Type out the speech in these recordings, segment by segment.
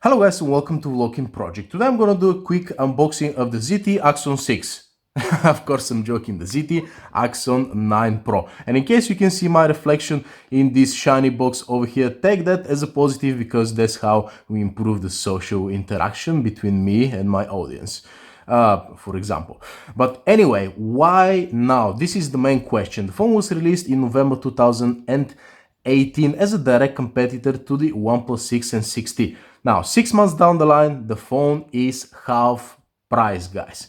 Hello guys and welcome to VoloKin Project. Today I'm gonna do a quick unboxing of the ZTE Axon 6. Of course I'm joking, the ZTE Axon 9 Pro. And in case you can see my reflection in this shiny box over here, take that as a positive because that's how we improve the social interaction between me and my audience. For example. But anyway, why now? This is the main question. The phone was released in November 2018 as a direct competitor to the OnePlus 6 and 6T. Now, 6 months down the line, the phone is half price, guys.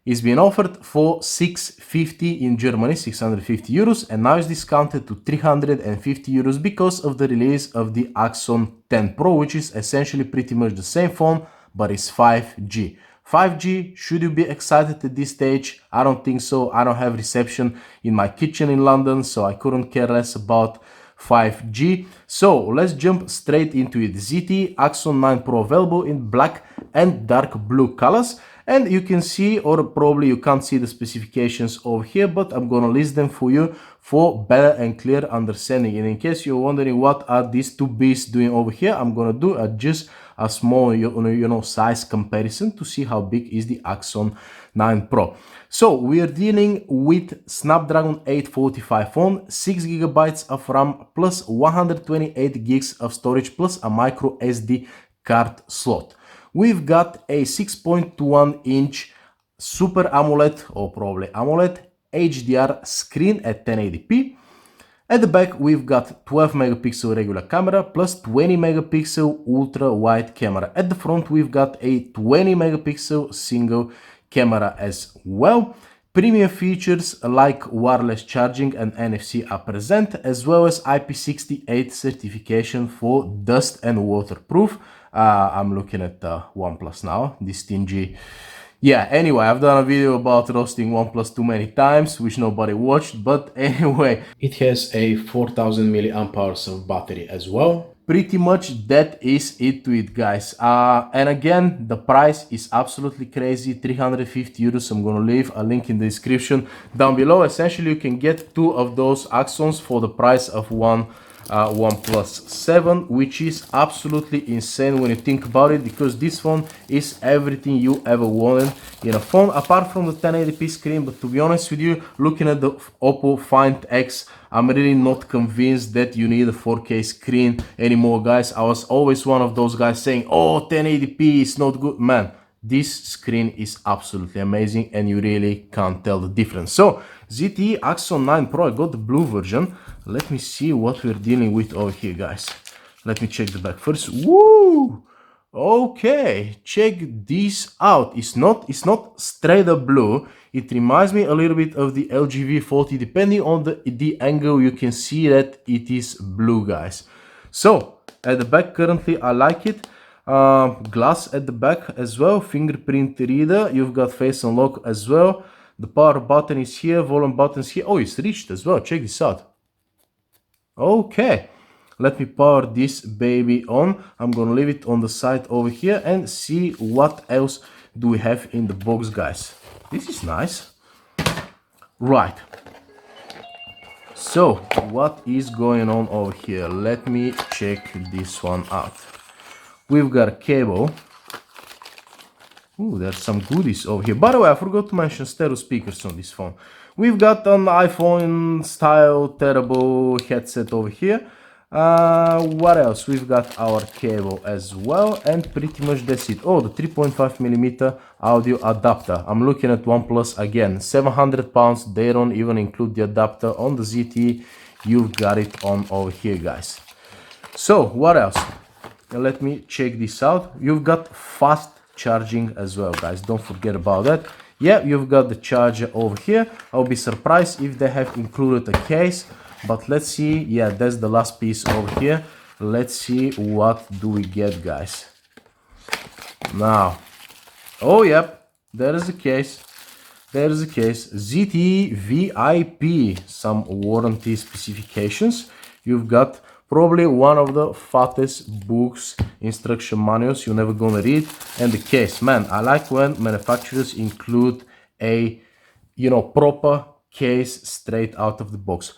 It's been offered for 650 in Germany, 650 euros, and now it's discounted to 350 euros because of the release of the Axon 10 Pro, which is essentially pretty much the same phone, but it's 5G. 5G, should you be excited at this stage? I don't think so. I don't have reception in my kitchen in London, so I couldn't care less about 5G. So let's jump straight into it. ZTE Axon 9 Pro available in black and dark blue colors. And you can see, or probably you can't see the specifications over here, but I'm gonna list them for you for better and clear understanding. And in case you're wondering what are these two beasts doing over here, I'm gonna do just a small size comparison to see how big is the Axon 9 Pro. So we are dealing with Snapdragon 845 phone, 6 GB of RAM plus 128 gigs of storage plus a micro SD card slot. We've got a 6.1-inch Super AMOLED or probably AMOLED HDR screen at 1080p. At the back we've got 12 megapixel regular camera plus 20 megapixel ultra wide camera. At the front we've got a 20 megapixel single camera as well. Premium features like wireless charging and NFC are present, as well as IP68 certification for dust and waterproof. I'm looking at the OnePlus now, this stingy. Yeah, anyway, I've done a video about roasting OnePlus too many times, which nobody watched, but anyway, it has a 4000 milliamp hours of battery as well. Pretty much that is it to it, guys. And again, the price is absolutely crazy, 350 euros. I'm gonna leave a link in the description down below. Essentially, you can get two of those Axons for the price of one OnePlus 7, which is absolutely insane when you think about it, because this phone is everything you ever wanted in a phone apart from the 1080p screen. But to be honest with you, looking at the Oppo Find X, I'm really not convinced that you need a 4K screen anymore, guys. I was always one of those guys saying, oh, 1080p is not good. Man, this screen is absolutely amazing and you really can't tell the difference. So ZTE Axon 9 Pro, I got the blue version. Let me see what we're dealing with over here, guys. Let me check the back first. Woo! Okay, check this out. It's not straight up blue. It reminds me a little bit of the LG V40. Depending on the angle, you can see that it is blue, guys. So at the back currently I like it. Glass at the back as well, fingerprint reader. You've got face unlock as well. The power button is here, volume buttons here. Oh, it's reached as well. Check this out. Okay, let me power this baby on. I'm gonna leave it on the side over here and see what else do we have in the box, guys. This is nice. Right, so what is going on over here? Let me check this one out. We've got a cable. Ooh, there's some goodies over here. By the way, I forgot to mention stereo speakers on this phone. We've got an iPhone style terrible headset over here. What else? We've got our cable as well, and pretty much that's it. Oh, the 3.5mm audio adapter. I'm looking at OnePlus again, 700 pounds. They don't even include the adapter. On the ZTE, you've got it on over here, guys. So what else? Let me check this out. You've got fast charging as well, guys. Don't forget about that. Yeah, you've got the charger over here. I'll be surprised if they have included a case, but let's see. Yeah, that's the last piece over here. Let's see what do we get, guys. Now, oh yep, there is a case. There is a case. ZTE VIP, some warranty specifications. You've got probably one of the fattest books, instruction manuals you're never gonna read. And the case, man, I like when manufacturers include a, proper case straight out of the box.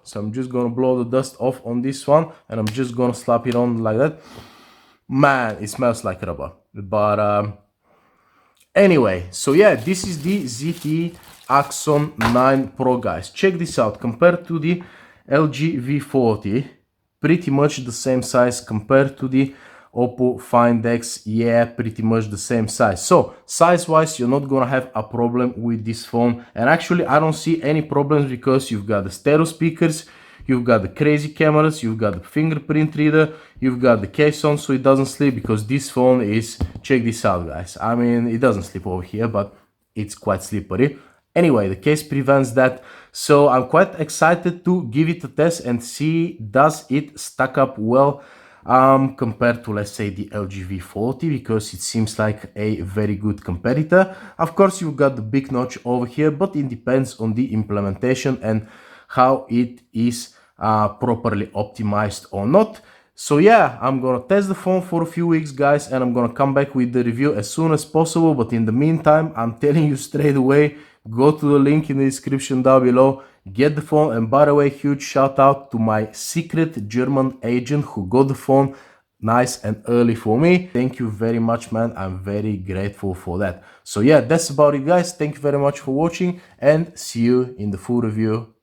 So I'm just gonna blow the dust off on this one and I'm just gonna slap it on like that. Man, it smells like rubber. But anyway, so yeah, this is the ZTE Axon 9 Pro, guys. Check this out. Compared to the LG V40, pretty much the same size. Compared to the Oppo Find X, yeah, pretty much the same size. So size-wise, you're not gonna have a problem with this phone. And actually, I don't see any problems because you've got the stereo speakers, you've got the crazy cameras, you've got the fingerprint reader, you've got the case on so it doesn't slip, because this phone is, check this out guys, I mean it doesn't slip over here but it's quite slippery. Anyway, the case prevents that, so I'm quite excited to give it a test and see does it stack up well compared to, let's say, the LG V40, because it seems like a very good competitor. Of course, you've got the big notch over here, but it depends on the implementation and how it is properly optimized or not. So yeah, I'm gonna test the phone for a few weeks, guys, and I'm gonna come back with the review as soon as possible. But in the meantime, I'm telling you straight away, go to the link in the description down below, get the phone. And by the way, huge shout out to my secret German agent who got the phone nice and early for me. Thank you very much, man. I'm very grateful for that. So yeah, that's about it, guys. Thank you very much for watching and see you in the full review.